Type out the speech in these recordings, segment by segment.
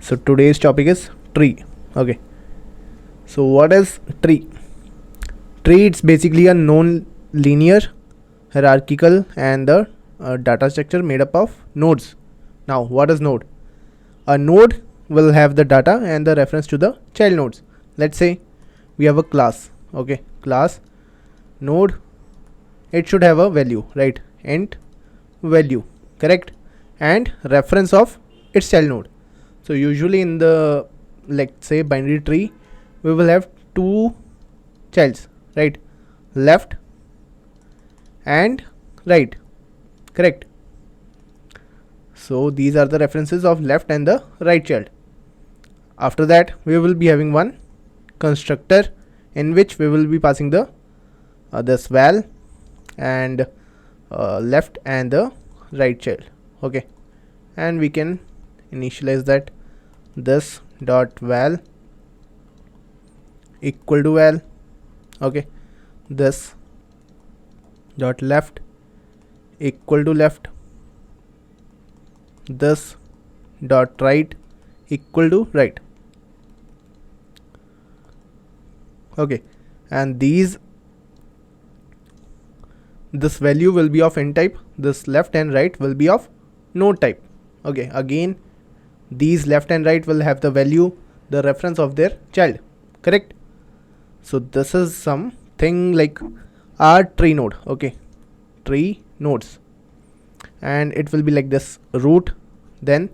So today's topic is tree. Okay, so what is tree? Tree, it's basically a non-linear, hierarchical and the data structure made up of nodes. Now what is node? A node will have the data and the reference to the child nodes. Let's say we have a class. Okay, class node, it should have a value, right? Int value, correct, and reference of its child node. So usually in the, let's say, binary tree, we will have two childs, right? Left and right, correct. So these are the references of left and the right child. After that we will be having one constructor in which we will be passing the this val and left and the right child. Okay, and we can initialize that this dot val equal to val. Okay, this dot left equal to left, this dot right equal to right. Okay, and this value will be of int type, this left and right will be of node type. Okay, again these left and right will have the value, the reference of their child, correct. So this is something like our tree node. Okay, tree nodes, and it will be like this: root, then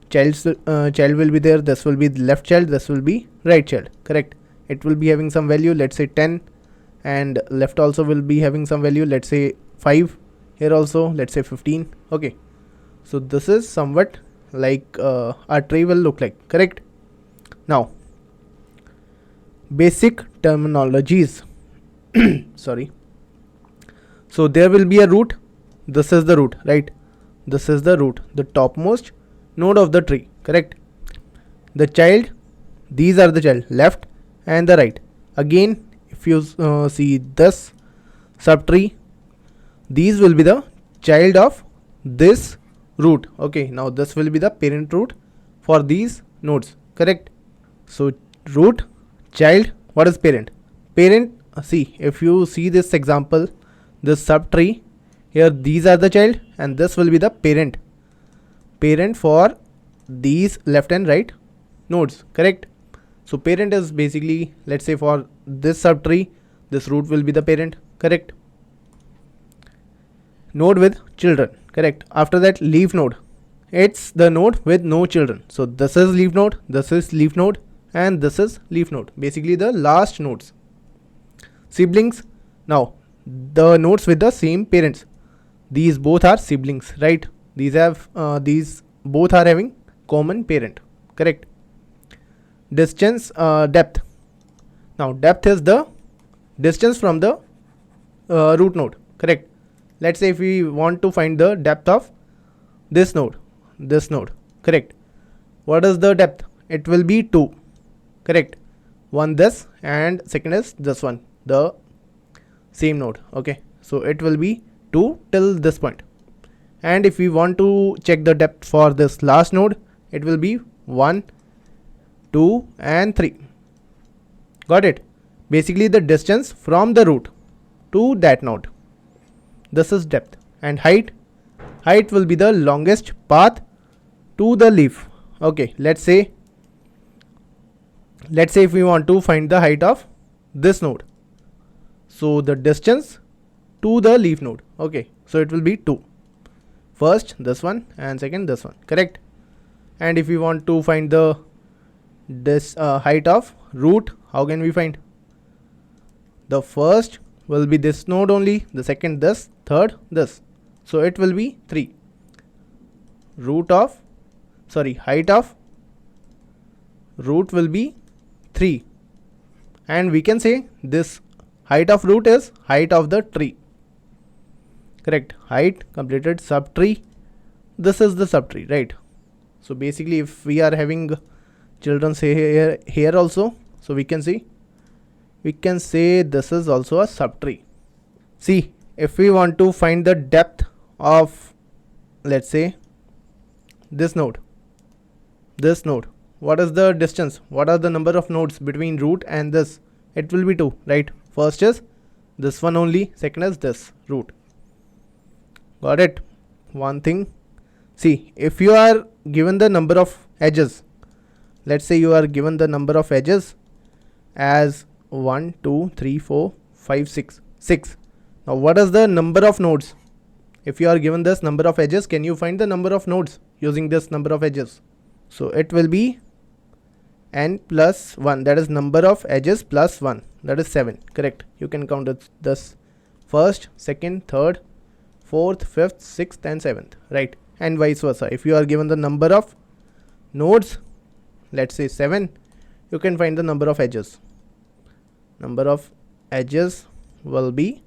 child will be there, this will be the left child, this will be right child, correct. It will be having some value, let's say 10, and left also will be having some value, let's say 5, here also let's say 15. Okay, so this is somewhat like our tree will look like, correct. Now basic terminologies. Sorry. So there will be a root, this is the root, right? This is the root, the topmost node of the tree, correct. The child, these are the child, left and the right. Again if you see this subtree, these will be the child of this root. Okay, now this will be the parent root for these nodes, correct. So root, child, what is parent? Parent, see, if you see this example, this subtree here, these are the child and this will be the parent for these left and right nodes, correct. So parent is basically, let's say for this subtree, this root will be the parent, correct. Node with children, correct. After that, leaf node, it's the node with no children. So this is leaf node, this is leaf node, and this is leaf node, basically the last nodes. Siblings, now the nodes with the same parents, these both are siblings, right? These have these both are having common parent, correct. Distance, depth, now depth is the distance from the root node, correct. Let's say if we want to find the depth of this node, correct. What is the depth? It will be 2, correct. One this and second is this one, the same node. Okay, so it will be 2 till this point. And if we want to check the depth for this last node, it will be 1, 2 and 3. Got it? Basically the distance from the root to that node. This is depth. And height will be the longest path to the leaf. Okay, let's say if we want to find the height of this node, so the distance to the leaf node, okay, so it will be 2. First this one and second this one, correct. And if we want to find the height of root, how can we find? The first will be this node only, the second this, third this, so it will be 3. Height of root will be 3, and we can say this height of root is height of the tree, correct. Height completed subtree, this is the subtree, right. So basically if we are having children, say here also, so we can say this is also a subtree. See, if we want to find the depth of, let's say, this node, what is the distance, what are the number of nodes between root and this? It will be 2, right? First is this one only, second is this root. Got it? One thing, see, if you are given the number of edges, let's say you are given the number of edges as 1 2 3 4 5 6. Now what is the number of nodes? If you are given this number of edges, can you find the number of nodes using this number of edges? So it will be n plus 1, that is number of edges plus 1, that is 7, correct? You can count this first, second, third, fourth, fifth, sixth and seventh, right? And vice versa. If you are given the number of nodes, let's say 7, you can find the number of edges. Number of edges will be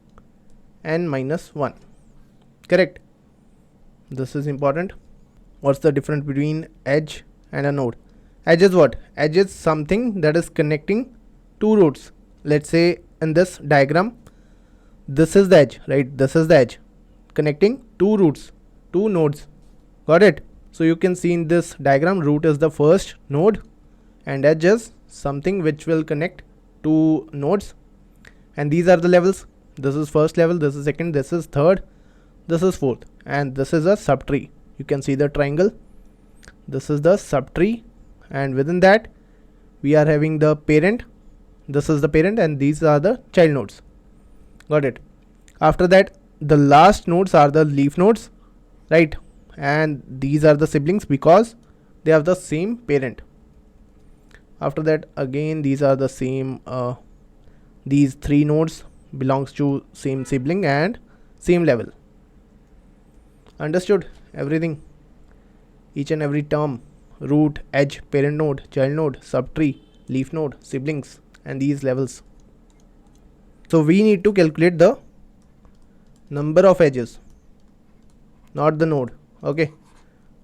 n minus 1, correct? This is important. What's the difference between edge and a node? Edge is what? Edge is something that is connecting two routes. Let's say in this diagram, this is the edge, right? This is the edge connecting two routes, two nodes. Got it? So you can see in this diagram, root is the first node and edge is something which will connect two nodes, and these are the levels. This is first level, this is second, this is third, this is fourth, and this is a subtree. You can see the triangle. This is the subtree, and within that we are having the parent. This is the parent and these are the child nodes. Got it? After that, the last nodes are the leaf nodes, right? And these are the siblings because they have the same parent. After that, again these are the same, these three nodes belongs to same sibling and same level. Understood everything? Each and every term: root, edge, parent node, child node, subtree, leaf node, siblings, and these levels. So we need to calculate the number of edges, not the node, okay,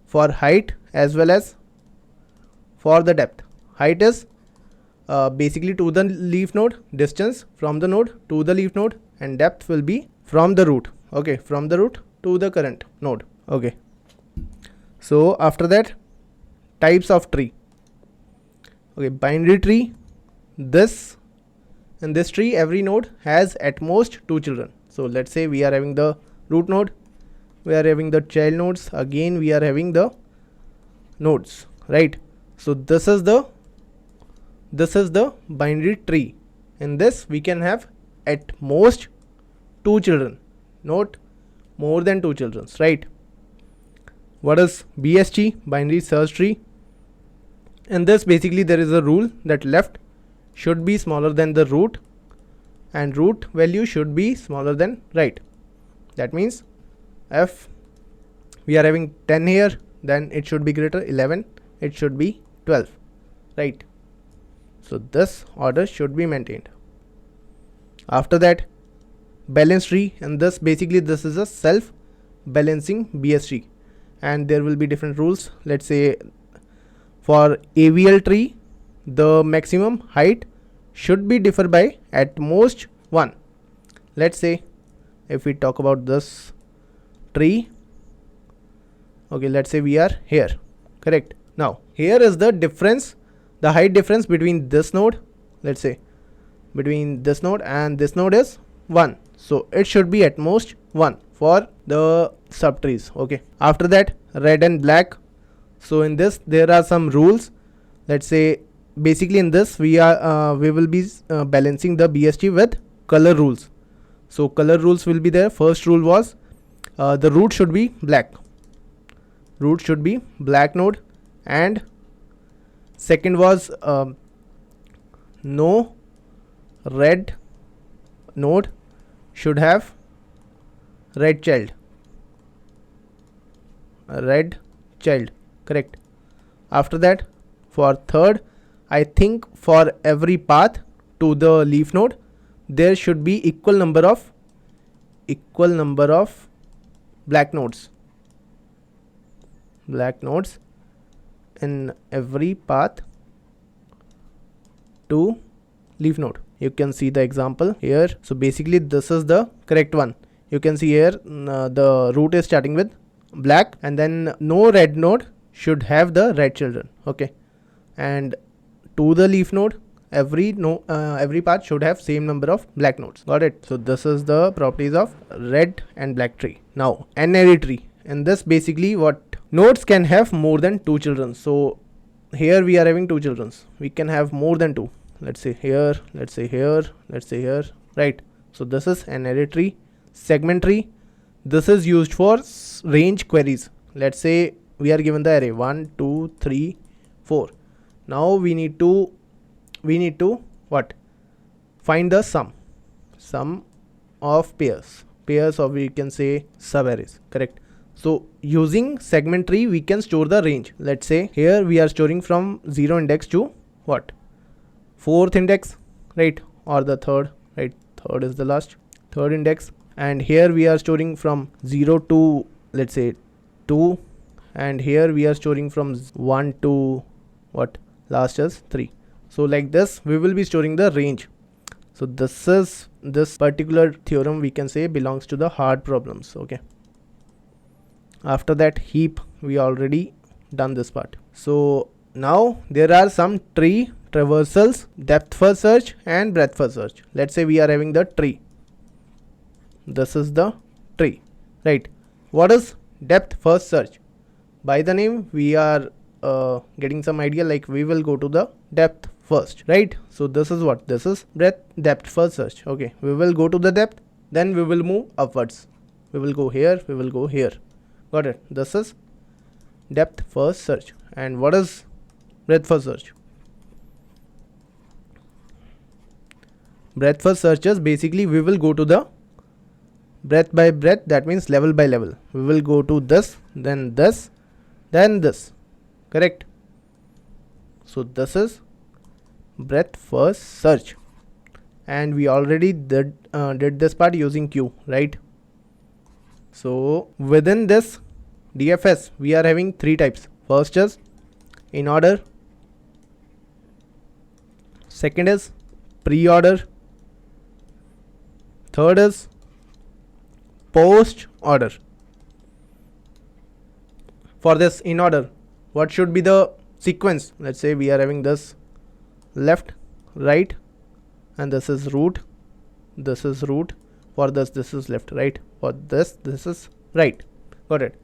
for height as well as for the depth. Height is basically to the leaf node, distance from the node to the leaf node, and depth will be from the root, okay, from the root to the current node, okay. So after that, types of tree. Okay, binary tree. This, in this tree, every node has at most 2 children. So let's say we are having the root node, we are having the child nodes, again we are having the nodes, right? So this is the binary tree. In this we can have at most 2 children, not more than 2 children, right? What is BST, binary search tree? In this, basically there is a rule that left should be smaller than the root and root value should be smaller than right. That means if we are having 10 here, then it should be greater 11, it should be 12, right? So this order should be maintained. After that, balance tree, and this basically this is a self balancing BST, and there will be different rules. Let's say for AVL tree, the maximum height should be differ by at most 1. Let's say if we talk about this tree, okay, let's say we are here, correct? Now here is the difference, the height difference between this node, let's say between this node and this node is 1, so it should be at most 1 for the subtrees, okay. After that, red and black. So in this there are some rules. Let's say basically in this we will be balancing the BST with color rules. So color rules will be there. First rule was the root should be black, root should be black node, and second was no red node should have red child, correct? After that, for third, I think for every path to the leaf node there should be equal number of black nodes in every path to leaf node. You can see the example here. So basically this is the correct one. You can see here the root is starting with black, and then no red node should have the red children, okay. and to the leaf node, every path should have same number of black nodes. Got it? So this is the properties of red and black tree. Now n-array tree, and this basically what nodes can have more than 2 children. So here we are having 2 children. We can have more than 2. Let's say here, let's say here, let's say here, right? So this is an array tree. Segment tree, this is used for range queries. Let's say we are given the array 1 2 3 4. Now we need to what? Find the sum of pairs, or we can say sub arrays, correct? So using segment tree we can store the range. Let's say here we are storing from 0 index to what? 4th index, right? Or the 3rd, right? 3rd is the last, 3rd index. And here we are storing from 0 to, let's say, 2, and here we are storing from 1 to what? Last is 3. So like this we will be storing the range. So this particular theorem we can say belongs to the hard problems. Okay, after that heap, we already done this part. So now there are some tree traversals, depth first search and breadth first search. Let's say we are having the tree. This is the tree, right? What is depth first search? By the name we are getting some idea, like we will go to the depth first, right? So this is what? This is depth first search. Okay, we will go to the depth, then we will move upwards. We will go here, we will go here. Got it? This is depth first search. And what is breadth first search? Breadth first search is basically we will go to the breadth by breadth, that means level by level. We will go to this, then this, then this, correct? So this is breadth first search, and we already did this part using queue, right? So within this DFS we are having 3 types. First is Inorder, second is PreOrder, third is PostOrder. For this Inorder, what should be the sequence? Let's say we are having this left, right, and this is root, this is root. For this is left, right. For this is right. Got it?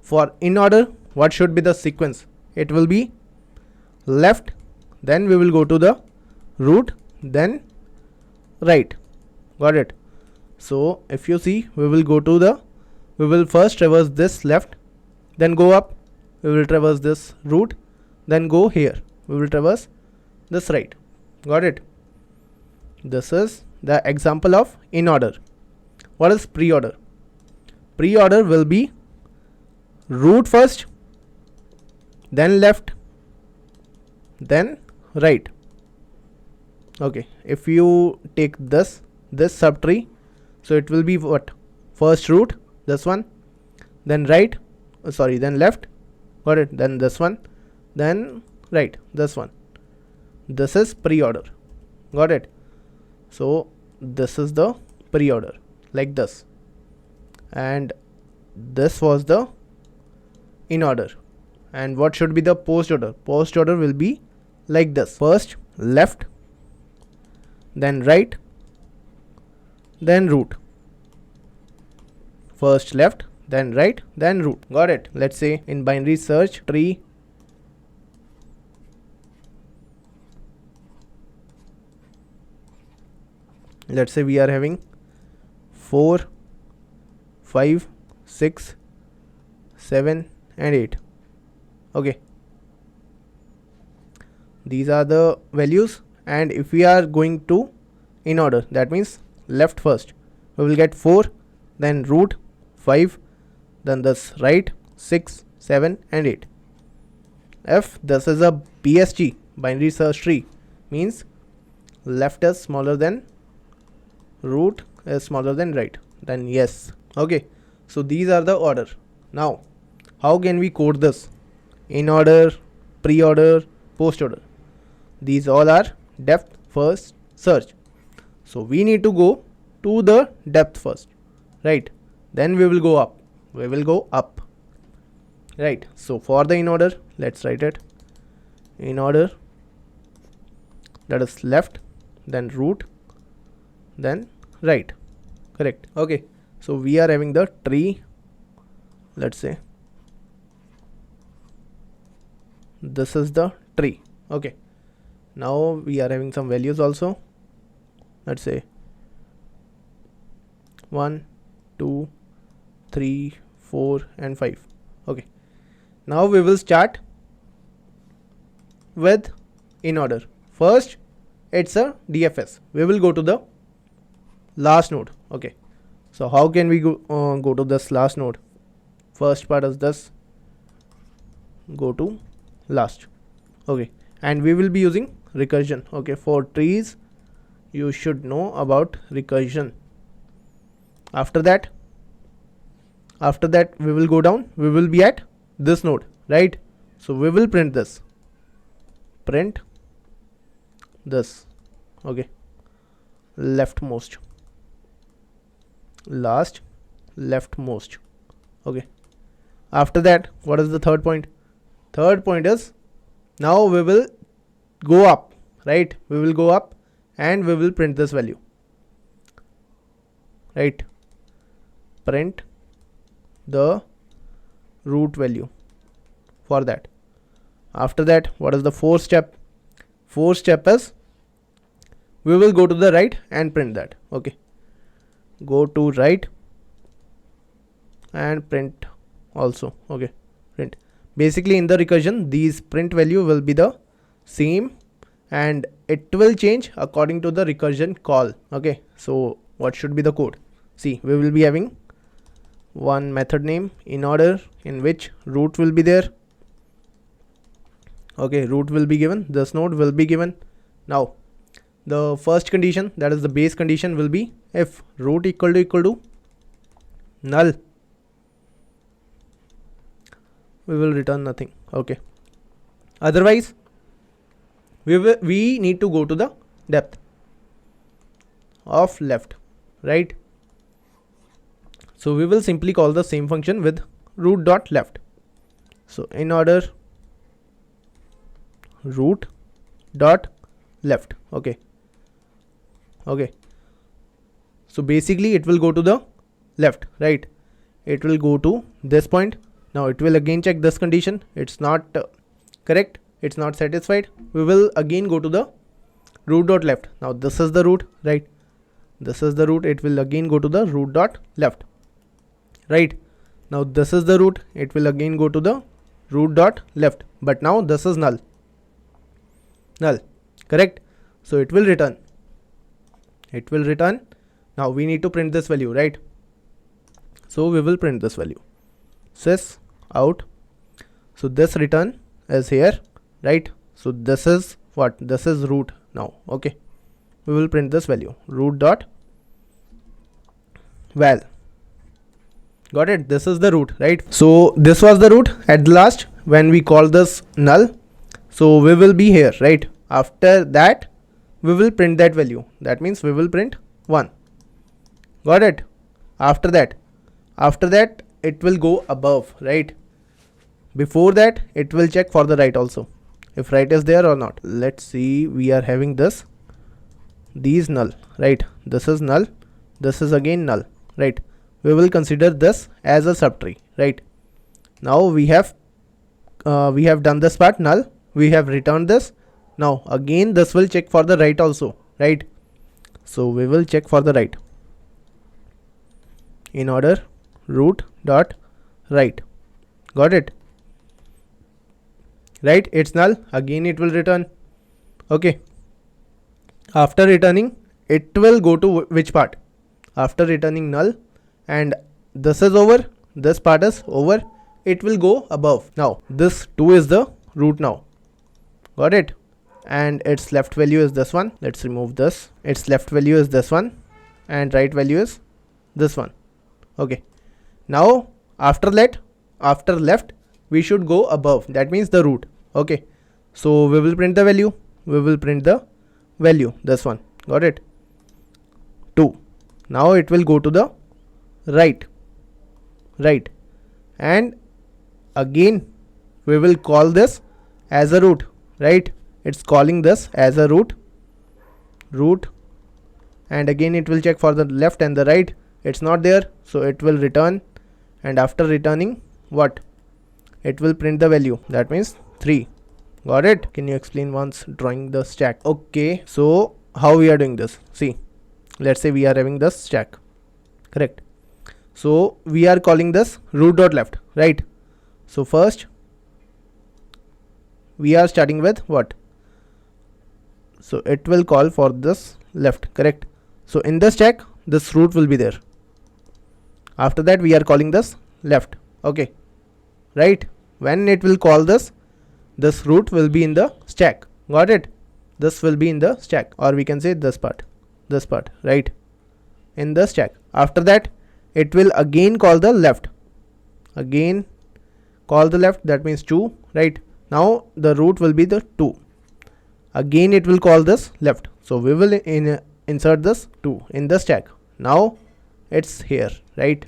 For Inorder, what should be the sequence? It will be left, then we will go to the root, then right. Got it? So if you see, we will first traverse this left, then go up, we will traverse this root, then go here, we will traverse this right. Got it? This is the example of Inorder. What is PreOrder? PreOrder will be root first, then left, then right. Okay, if you take this subtree, so it will be what? First root, this one, then right, then left. Got it? Then this one, then right, this one. This is PreOrder. Got it? So this is the PreOrder, like this, and this was the Inorder. And what should be the PostOrder? PostOrder will be like this: first left, then right, then root. First left, then right, then root. Got it? Let's say in binary search tree, let's say we are having 4, 5, 6, 7 and 8. Okay, these are the values. And if we are going to Inorder, that means left first, we will get 4, then root, 5, then this right, 6, 7 and 8. If this is a BST, binary search tree, means left is smaller than root is smaller than right, then yes. Okay, so these are the order. Now how can we code this? Inorder, PreOrder, PostOrder, these all are depth first search. So we need to go to the depth first, right? Then we will go up, right? So for the Inorder, let's write it. in order, that is left, then root, then right. Correct. Okay, so we are having the tree. Let's say this is the tree. Okay, now we are having some values also. Let's say 1, 2, 3, 4 and 5. Okay, now we will start with in order. First, it's a DFS. We will go to the last node. Okay, so how can we go to this last node? First part is this, go to last. Okay, and we will be using recursion. Okay, for trees you should know about recursion. After that we will go down, we will be at this node, right? So we will print this, print this. Okay, leftmost, last, leftmost. Okay, after that, what is the third point? Third point is, now we will go up, right? We will go up and we will print this value, right? Print the root value for that. After that, what is the fourth step? Fourth step is, we will go to the right and print that. Okay, go to right and print also. Okay, print. Basically in the recursion, these print value will be the same and it will change according to the recursion call. Okay, so what should be the code? See, we will be having one method name in order, in which root will be there. Okay, root will be given, this node will be given. Now the first condition, that is the base condition, will be if root equal to null, we will return nothing. Okay, otherwise we need to go to the depth of left, right? So we will simply call the same function with root dot left. So in order root dot left. Okay, okay, so basically it will go to the left, right? It will go to this point. Now it will again check this condition, it's not correct, it's not satisfied. We will again go to the root dot left. Now this is the root, right? This is the root, it will again go to the root dot left, right? Now this is the root, it will again go to the root dot left, but now this is null, correct? So it will return, now we need to print this value, right? So we will print this value, sys out. So this return is here, right? So this is what? This is root now. Okay, we will print this value, root dot val. Got it? This is the root, right? So this was the root at the last when we call this null. So we will be here, right? After that we will print that value, that means we will print 1. Got it? After that it will go above, right? Before that it will check for the right also, if right is there or not. Let's see, we are having this, these null, right? This is null, this is again null, right? We will consider this as a subtree, right? Now we have done this part null, we have returned this. Now again this will check for the right also, right? So we will check for the right, in order root dot right. Got it? Right, it's null, again it will return. Okay, after returning it will go to which part? After returning null and this is over, this part is over, it will go above. Now this 2 is the root now. Got it? And its left value is this one. Let's remove this. Its left value is this one and right value is this one. Okay, now after left we should go above, that means the root. Okay, so we will print the value, this one. Got it? 2. Now it will go to the right, and again we will call this as a root, right? It's calling this as a root, and again it will check for the left and the right. It's not there, so it will return, and after returning, what? It will print the value, that means 3. Got it? Can you explain once drawing the stack? Okay, so how we are doing this? See, let's say we are having this stack, correct? So we are calling this root.left, right? So first we are starting with what? So it will call for this left, correct? So in the stack, this root will be there. After that, we are calling this left, okay, right? When it will call this root will be in the stack. Got it? This will be in the stack, or we can say this part, right? In the stack. After that, it will again call the left. Again call the left, that means 2, right? Now the root will be the 2. Again it will call this left. So we will insert this 2 in the stack. Now it's here, right?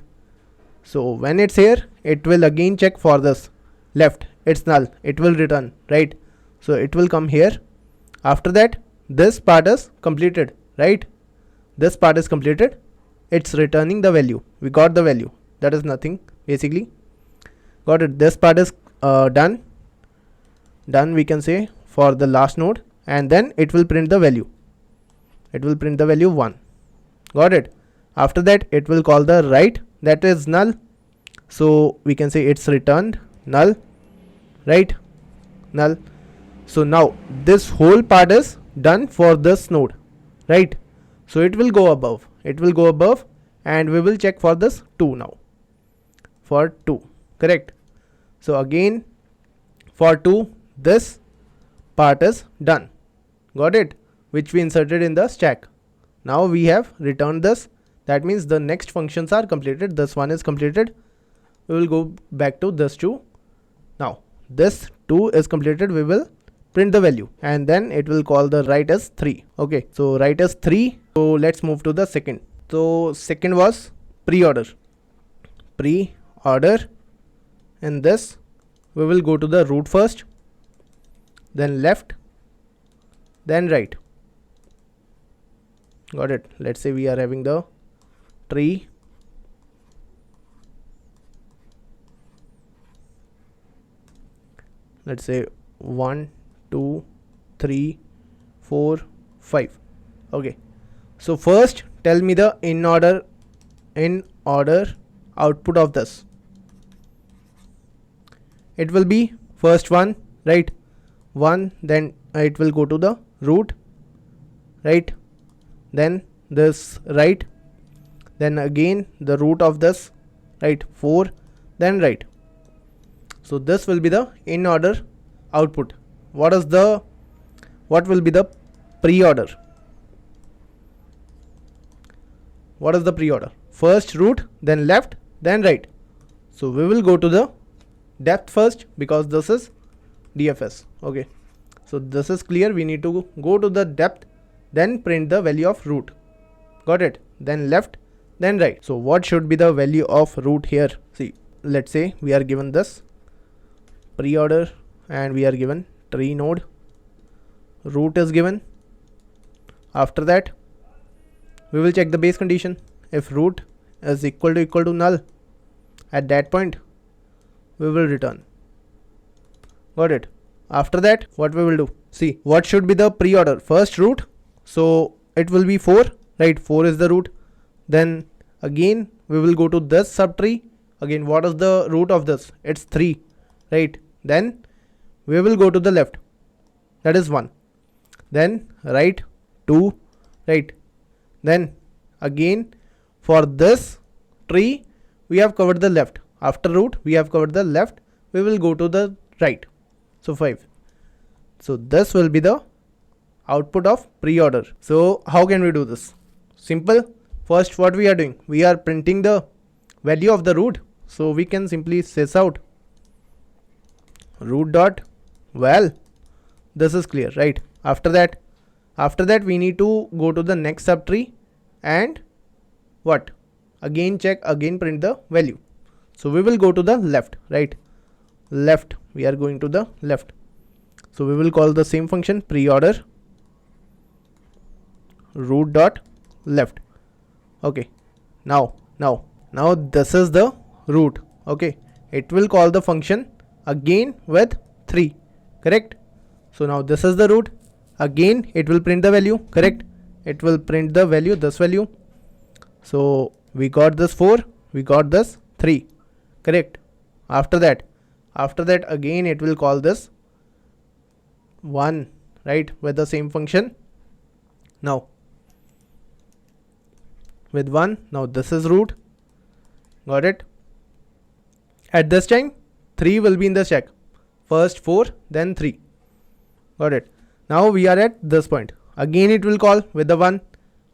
So when it's here, it will again check for this left. It's null. It will return, right? So it will come here. After that, this part is completed, right? This part is completed. It's returning the value. We got the value. That is nothing, basically. Got it? This part is done, we can say, for the last node, and then it will print the value. It will print the value 1. Got it? After that, it will call the right, that is null. So we can say it's returned null, right? Null. So now this whole part is done for this node, right? So it will go above. It will go above, and we will check for this 2 now. For 2, correct? So again, for 2, this part is done. Got it? Which we inserted in the stack. Now we have returned this. That means the next functions are completed. This one is completed. We will go back to this 2. Now this 2 is completed. We will print the value, and then it will call the right as 3. Okay, so right as 3. So let's move to the second. So second was PreOrder. In this, we will go to the root first, then left, then right. Got it? Let's say we are having the tree. Let's say 1, 2, 3, 4, 5. Okay. So first, tell me the in order output of this. It will be first one, right? 1, then it will go to the root, right? Then this right, then again the root of this, right? 4, then right. So this will be the in order output. What will be the PreOrder? What is the PreOrder? First root, then left, then right. So we will go to the depth first, because this is DFS. Okay, so this is clear. We need to go to the depth, then print the value of root. Got it? Then left, then right. So what should be the value of root here? See, let's say we are given this PreOrder, and we are given tree node. Root is given. After that, we will check the base condition. If root is equal to null, at that point we will return. Got it? After that, what we will do? See, what should be the PreOrder? First root, so it will be 4, right? 4 is the root. Then again we will go to this subtree. Again, what is the root of this? It's 3, right? Then we will go to the left, that is 1. Then right, 2, right? Then again for this tree we have covered the left. After root we have covered the left. We will go to the right, so 5. So this will be the output of PreOrder. So how can we do this? Simple. First, what we are doing? We are printing the value of the root. So we can simply sys out root dot val. This is clear, right? After that we need to go to the next subtree and what? Again check, again print the value. So we will go to the left, right? Left, we are going to the left. So we will call the same function PreOrder root dot left. Okay, now this is the root. Okay, it will call the function again with 3, correct? So now this is the root. Again it will print the value, correct? It will print the value, this value. So we got this 4, we got this 3, correct? After that again it will call this 1, right, with the same function. Now with 1, now this is root, got it? At this time 3 will be in the stack, first 4 then 3, got it? Now we are at this point. Again it will call with the 1.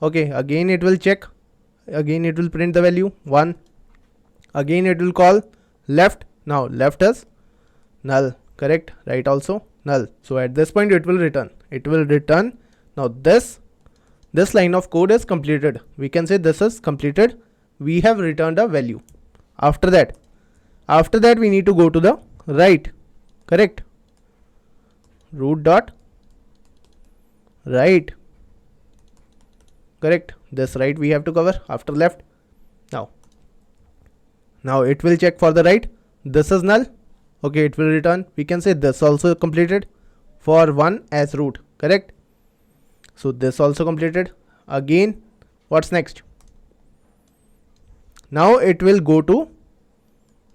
Okay, again it will check, again it will print the value 1. Again it will call left. Now left is null, correct? Right also null. So at this point it will return. Now this line of code is completed. We can say this is completed. We have returned a value. After that we need to go to the right, correct? Root dot right, correct? This right we have to cover after left. Now it will check for the right. This is null. Okay, it will return. We can say this also completed for 1 as root, correct? So this also completed. Again, what's next? Now it will go to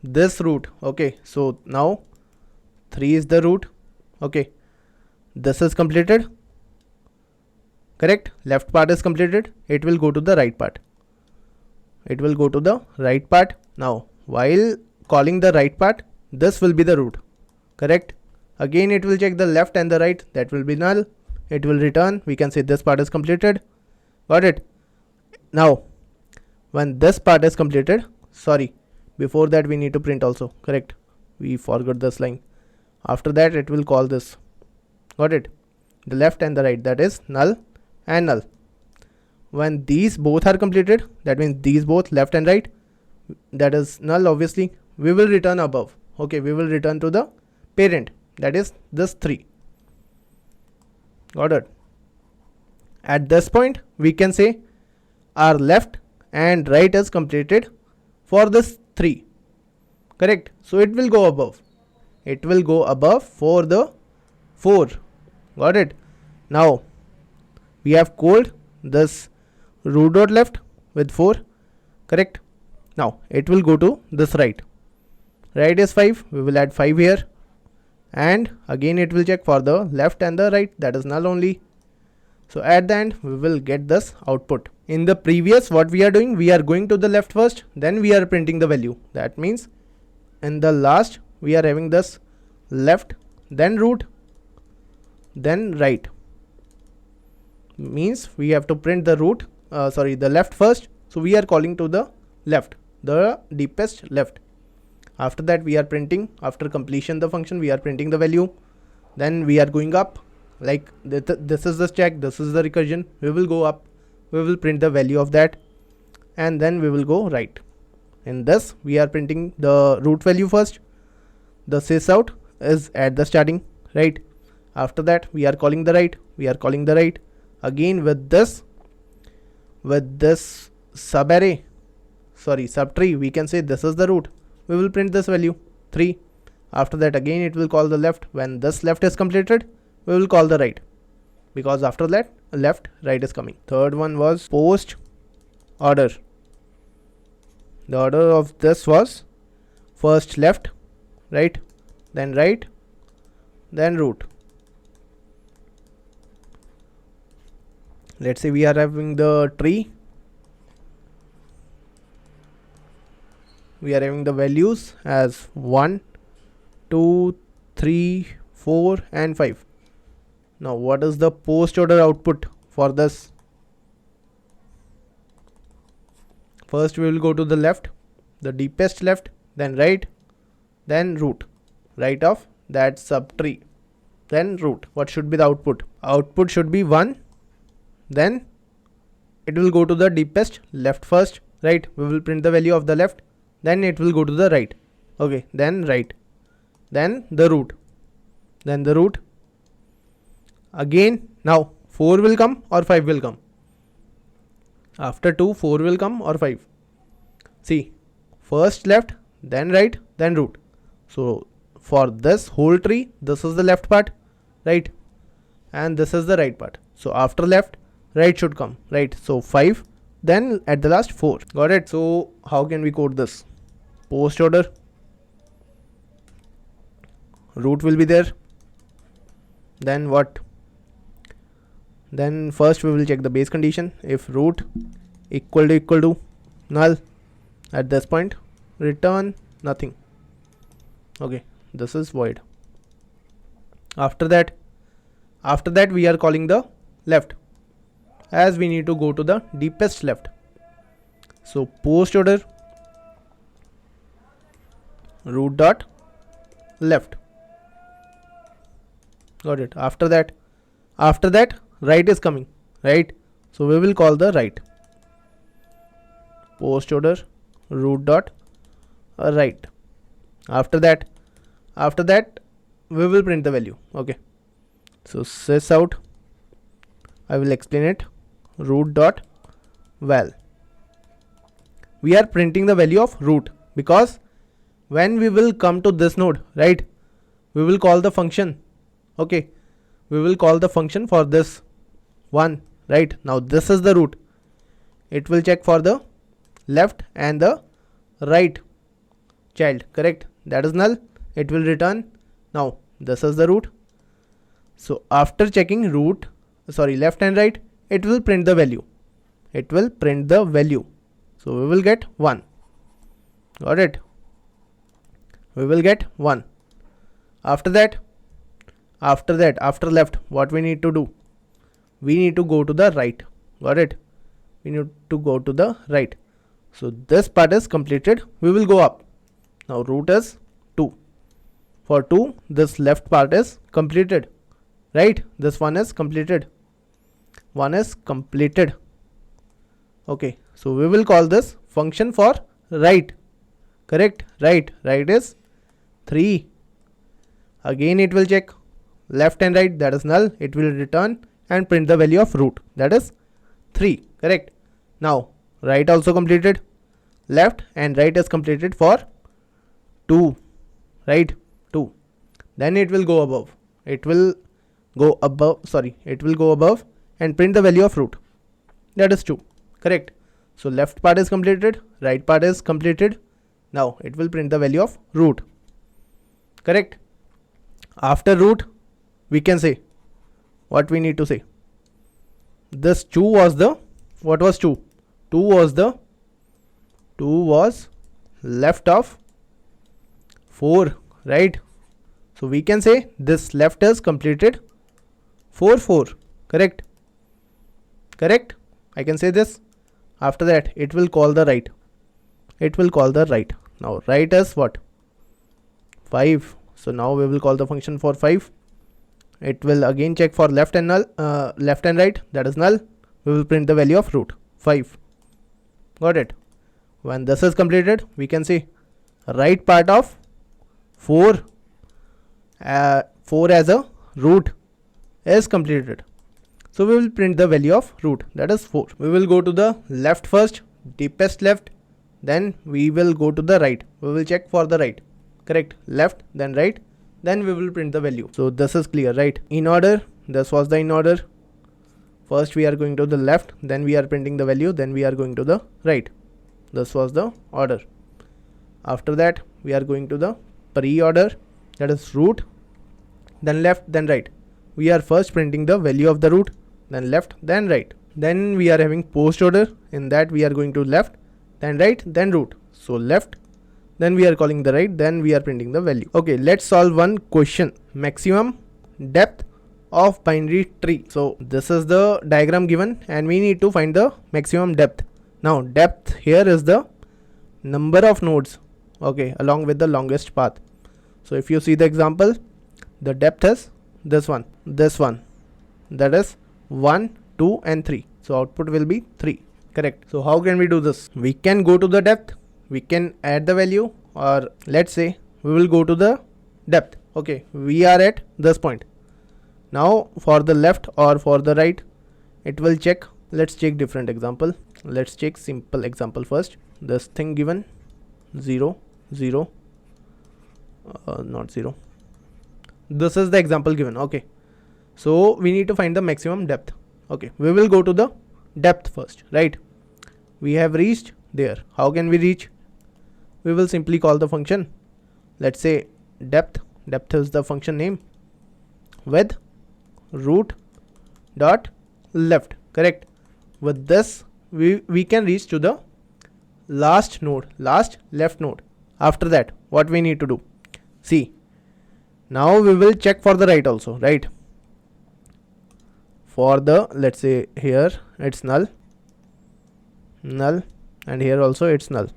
this root. Okay, so now 3 is the root. Okay, this is completed, correct? Left part is completed. It will go to the right part. Now while calling the right part, this will be the root, correct? Again it will check the left and the right, that will be null. It will return. We can say this part is completed, got it? Now when this part is completed, sorry, before that we need to print also, correct? We forgot this line. After that it will call this, got it? The left and the right, that is null and null. When these both are completed, that means these both left and right, that is null obviously, we will return above. Okay, we will return to the parent, that is this 3, got it? At this point we can say our left and right is completed for this 3, correct? So it will go above. For the 4, got it? Now we have called this root dot left with 4, correct? Now it will go to this right. Right is 5, we will add 5 here, and again it will check for the left and the right, that is null only. So at the end we will get this output. In the previous, what we are doing, we are going to the left first, then we are printing the value. That means in the last we are having this left, then root, then right. Means we have to print the the left first. So we are calling to the left, the deepest left. After that we are printing, after completion the function, we are printing the value. Then we are going up, like this is the stack, this is the recursion. We will go up, we will print the value of that, and then we will go right. In this we are printing the root value first. The sysout is at the starting, right? After that we are calling the right, again with this subtree, we can say this is the root. We will print this value 3. After that again it will call the left. When this left is completed, we will call the right, because after that left, right is coming. Third one was post order. The order of this was first left, right, then root. Let's say we are having the tree. We are having the values as 1, 2, 3, 4 and 5. Now what is the post order output for this? First we will go to the left, the deepest left, then right, then root. Right of that subtree, then root. What should be the output? Output should be 1. Then it will go to the deepest left first, right? We will print the value of the left. Then it will go to the right. Okay, then right, then the root, Again, now 4 will come or 5 will come. After 2, 4 will come or 5. See, first left, then right, then root. So for this whole tree, this is the left part, right? And this is the right part. So after left, right should come, right? So 5, then at the last 4. Got it? So how can we code this? Post order, root will be there. Then what? Then first we will check the base condition. If root equal to null, at this point return nothing. Okay, this is void. After that we are calling the left, as we need to go to the deepest left. So post order root dot left. Got it? After that right is coming, right? So we will call the right. Post order root dot right. After that we will print the value. Okay, so sys out, I will explain it, root dot val. We are printing the value of root because when we will come to this node, right, we will call the function. Okay, we will call the function for this one, right? Now this is the root. It will check for the left and the right child, correct? That is null. It will return. Now this is the root. So after checking left and right, it will print the value. So we will get 1. Got it? We will get 1. After left, what we need to do? We need to go to the right. Got it? We need to go to the right. So this part is completed. We will go up. Now root is 2. For 2, this left part is completed, right? This one is completed. Okay, so we will call this function for right. Correct? Right is 3. Again it will check left and right, that is null. It will return and print the value of root, that is 3. Correct? Now right also completed. Left and right is completed for 2, right? 2. Then it will go above. It will go above and print the value of root, that is 2. Correct? So left part is completed, right part is completed. Now it will print the value of root. Correct? After root, we can say what we need to say. This 2 was the, what was 2? 2 was left of 4, right? So we can say this left is completed 4. Correct? I can say this. After that it will call the right. Now right is what? 5. So now we will call the function for 5. It will again check for left and right, that is null. We will print the value of root 5. Got it? When this is completed, we can see right part of 4 as a root is completed. So we will print the value of root, that is 4. We will go to the left first, deepest left, then we will go to the right. We will check for the right. Correct? Left, then right, then we will print the value. So this is clear, right? In order, this was the in order. First we are going to the left, then we are printing the value, then we are going to the right. This was the order. After that we are going to the pre-order, that is root, then left, then right. We are first printing the value of the root, then left, then right. Then we are having post order. In that we are going to left, then right, then root. So left, then we are calling the right, then we are printing the value. Okay, let's solve one question. Maximum depth of binary tree. So this is the diagram given and we need to find the maximum depth. Now depth here is the number of nodes, okay, along with the longest path. So if you see the example, the depth is this one, that is 1, 2 and 3. So output will be 3. Correct? So how can we do this? We can go to the depth, we can add the value, or let's say we will go to the depth. Okay, we are at this point. Now for the left or for the right, it will check. Let's check different example. Let's check simple example first. This thing given 0 0 not 0. This is the example given. Okay, so we need to find the maximum depth. Okay, we will go to the depth first, right? We have reached there. How can we reach? We will simply call the function. Let's say depth is the function name, with root dot left, correct? With this we can reach to the last node, last left node. After that, what we need to do? See, now we will check for the right also, right? For the, let's say here it's null, and here also it's null.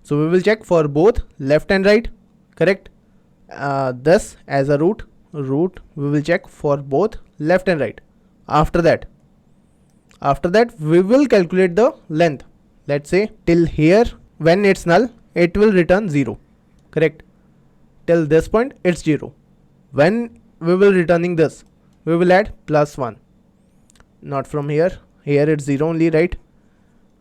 So we will check for both left and right, correct? This as a root we will check for both left and right. After that we will calculate the length. Let's say till here, when it's null it will return 0, correct? Till this point it's 0. When we will returning this, we will add +1. Not from here it's 0 only, right?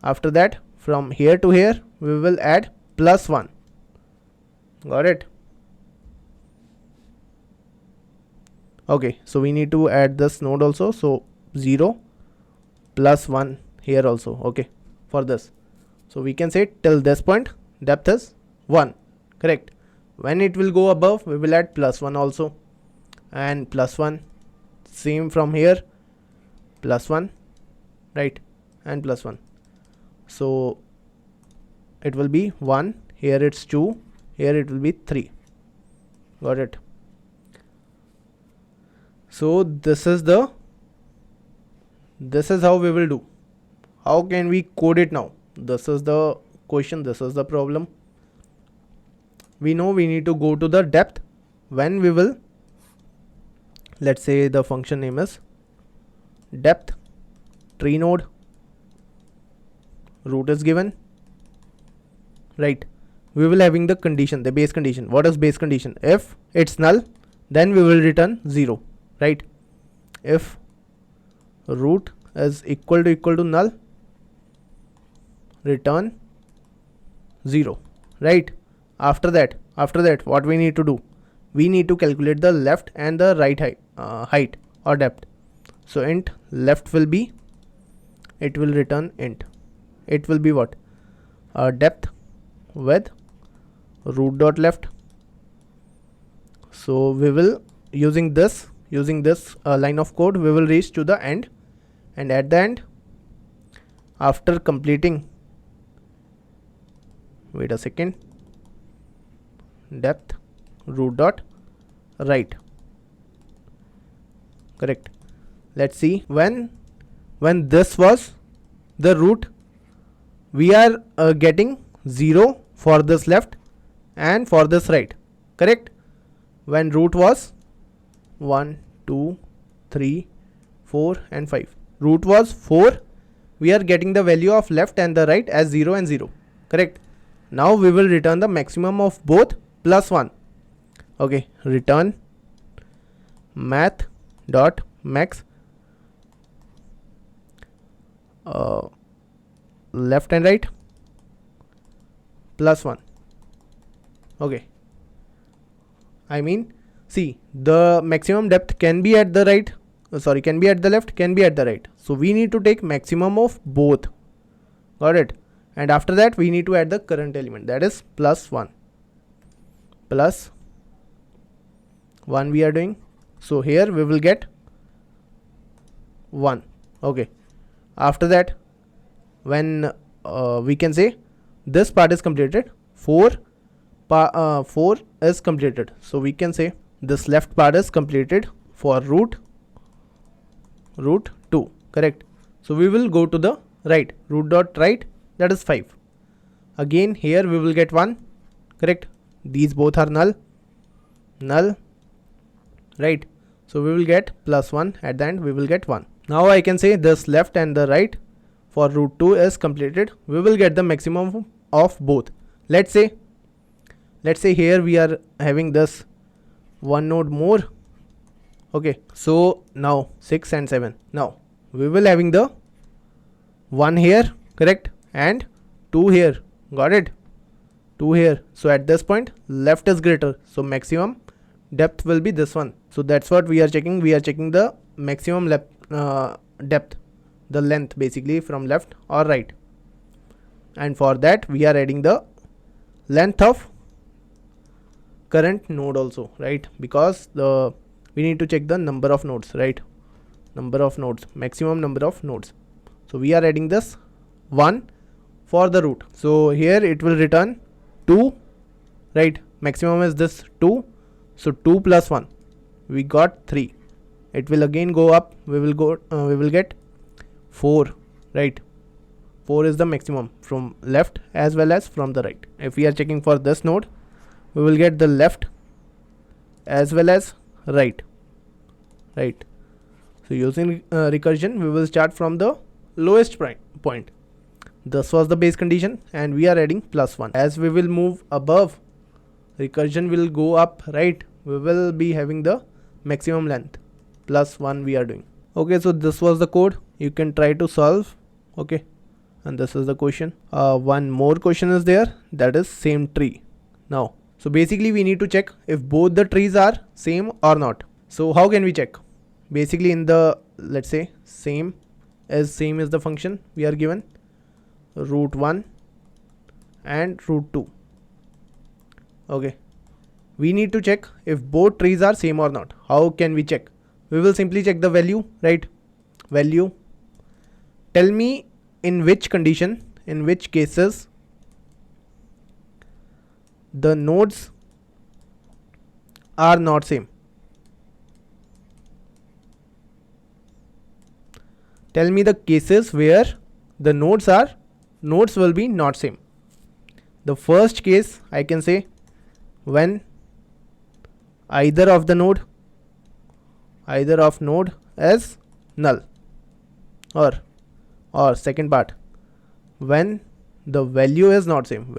After that, from here to here we will add +1. Got it? Okay, so we need to add this node also. So 0 +1 here also. Okay, for this, so we can say till this point depth is 1, correct? When it will go above, we will add +1 also, and +1. Same from here, +1, right? And +1. So it will be 1. Here it's 2. Here it will be 3. Got it? So this is how we will do. How can we code it now? This is the question. This is the problem. We know we need to go to the depth. When we will, let's say the function name is depth tree node, root is given, right? We will having the condition, the base condition. What is base condition? If it's null, then we will return 0, right? If root is equal to null, return 0, right? After that, what we need to do? We need to calculate the left and the right height or depth. So int left will be, it will return int. It will be what? Depth with root dot left. So we will using this line of code, we will reach to the end, and at the end, after completing, wait a second, depth root dot right, correct? Let's see, when this was the root, we are getting 0 for this left and for this right, correct? When root was 1 2 3 4 and 5, root was 4, we are getting the value of left and the right as 0 and 0, correct? Now we will return the maximum of both +1. Okay, return math dot max left and right +1. Okay, I mean, see, the maximum depth can be at the right, can be at the left, can be at the right. So we need to take maximum of both. Got it? And after that we need to add the current element, that is +1. +1 we are doing. So here we will get 1. Okay. After that, when we can say this part is completed, 4 is completed. So we can say this left part is completed for root 2, correct? So we will go to the right, root dot right, that is 5. Again here we will get 1, correct? These both are null, right? So we will get +1 at the end, we will get 1. Now I can say this left and the right for root 2 is completed. We will get the maximum of both. Let's say here we are having this one node more. Okay, so now 6 and 7. Now we will having the 1 here, correct, and 2 here. Got it? 2 here. So at this point left is greater, so maximum depth will be this one. So that's what we are checking. We are checking the maximum depth, the length basically from left or right, and for that we are adding the length of current node also, right? Because we need to check the number of nodes, right? Number of nodes, maximum number of nodes. So we are adding this 1 for the root. So here it will return 2, right? Maximum is this 2, so 2 plus 1, we got 3. It will again go up, we will get 4, right? 4 is the maximum from left as well as from the right. If we are checking for this node, we will get the left as well as right. So using recursion, we will start from the lowest point. This was the base condition and we are adding plus 1. As we will move above, recursion will go up, right? We will be having the maximum length plus 1 we are doing. Okay, so this was the code. You can try to solve. Okay, and this is the question. One more question is there, that is same tree. Now, so basically we need to check if both the trees are same or not. So how can we check? Basically in the, let's say same is the function we are given, root 1 and root 2. Okay, we need to check if both trees are same or not. How can we check? We will simply check the value, right? Value, tell me in which condition, in which cases the nodes are not same. Tell me the cases where the nodes will be not same. The first case I can say when either of node is null, or second part, when the value is not same,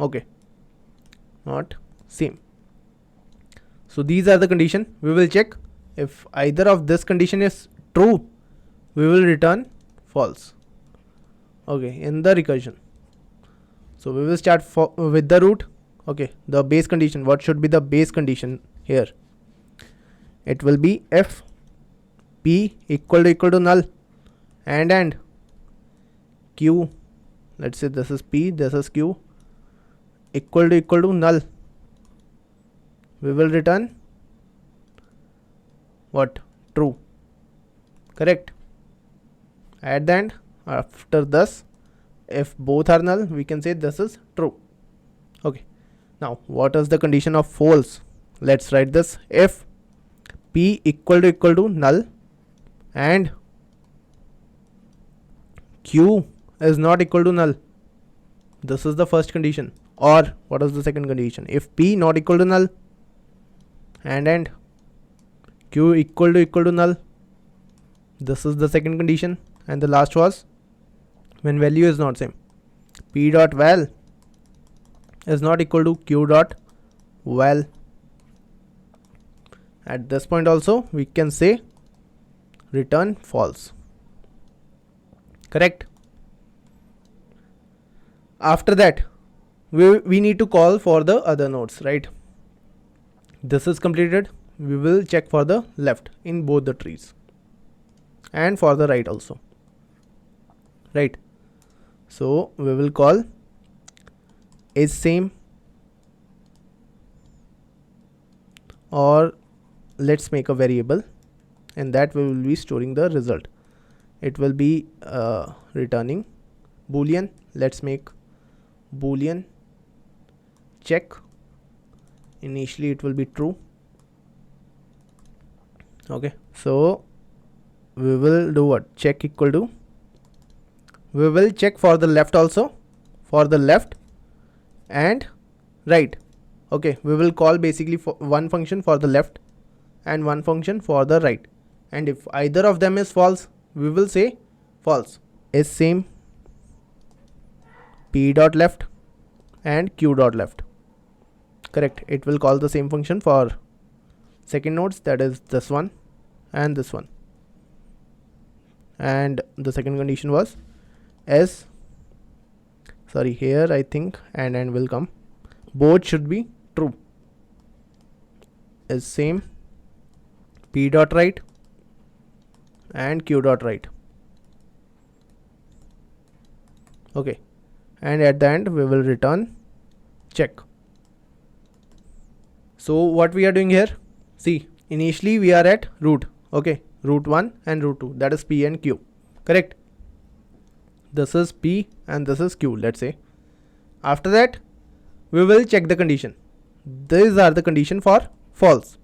okay, not same. So these are the condition. We will check if either of this condition is true, we will return false. Okay, in the recursion. So we will start with the root. Okay, the base condition. What should be the base condition here? It will be if p equal to null and q, let's say this is p, this is q, equal to null. We will return what? True. Correct. At the end, after this, if both are null, we can say this is true. Okay, now what is the condition of false? Let's write this. If p equal to null and q is not equal to null, this is the first condition. Or what is the second condition? If p not equal to null and q equal to null, this is the second condition. And the last was when value is not same, p dot val is not equal to q dot val. At this point also we can say return false. Correct. After that we need to call for the other nodes, right? This is completed. We will check for the left in both the trees and for the right also, right? So we will call is same, or let's make a variable, and that we will be storing the result. It will be returning boolean. Let's make boolean check. Initially it will be true. Okay, so we will do what? Check equal to, we will check for the left also, for the left and right. Okay, we will call basically for one function for the left and one function for the right, and if either of them is false, we will say false. Is same p dot left and q dot left. Correct. It will call the same function for second nodes, that is this one and this one. And the second condition was here I think and will come, both should be true. Is same p dot write and q dot write. Okay, and at the end we will return check. So what we are doing here, see, initially we are at root, okay, root 1 and root 2, that is p and q, correct? This is p and this is q, let's say. After that we will check the condition. These are the condition for false.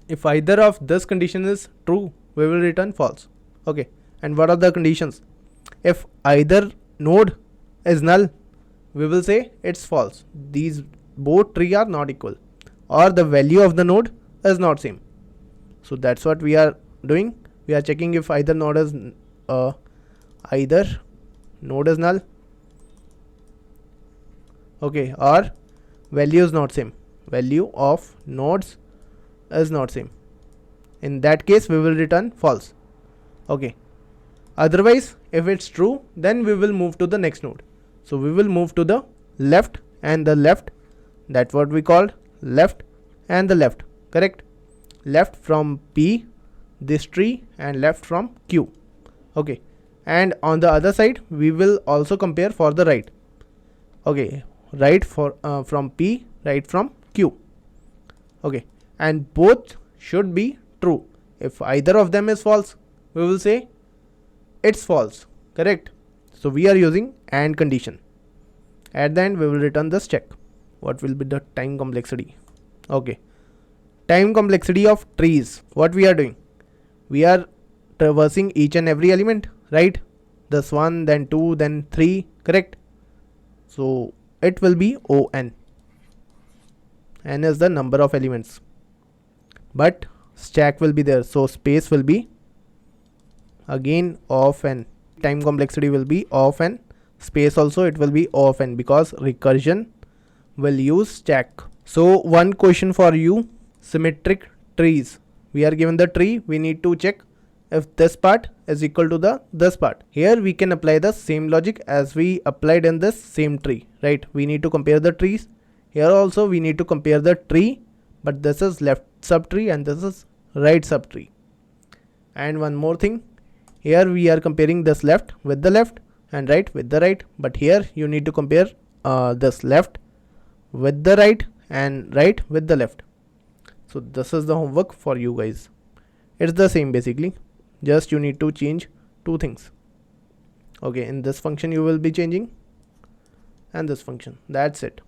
If either of this condition is true, we will return false. Okay, and what are the conditions? If either node is null, we will say it's false. These both tree are not equal, or the value of the node is not same. So that's what we are doing. We are checking if either node is null, okay, or value is not same, value of nodes is not same. In that case we will return false. Okay, otherwise if it's true, then we will move to the next node. So we will move to the left and the left, that's what we called left and the left, correct? Left from p, this tree, and left from q. Okay, and on the other side we will also compare for the right. Okay, right for from p, right from q. Okay, and both should be true. If either of them is false, we will say it's false, correct? So we are using AND condition. At the end we will return this check. What will be the time complexity? Okay, time complexity of trees. What we are doing, we are traversing each and every element, right? This one, then 2, then 3, correct? So it will be on. N is the number of elements, but stack will be there, so space will be again of n. Time complexity will be of n. Space also it will be of n, because recursion will use stack. So one question for you, symmetric trees. We are given the tree, we need to check if this part is equal to this part. Here we can apply the same logic as we applied in this same tree, right? We need to compare the trees. Here also we need to compare the tree, but this is left subtree and this is right subtree. And one more thing, here we are comparing this left with the left and right with the right, but here you need to compare this left with the right and right with the left. So this is the homework for you guys. It's the same basically, just you need to change two things. Okay, in this function you will be changing, and this function, that's it.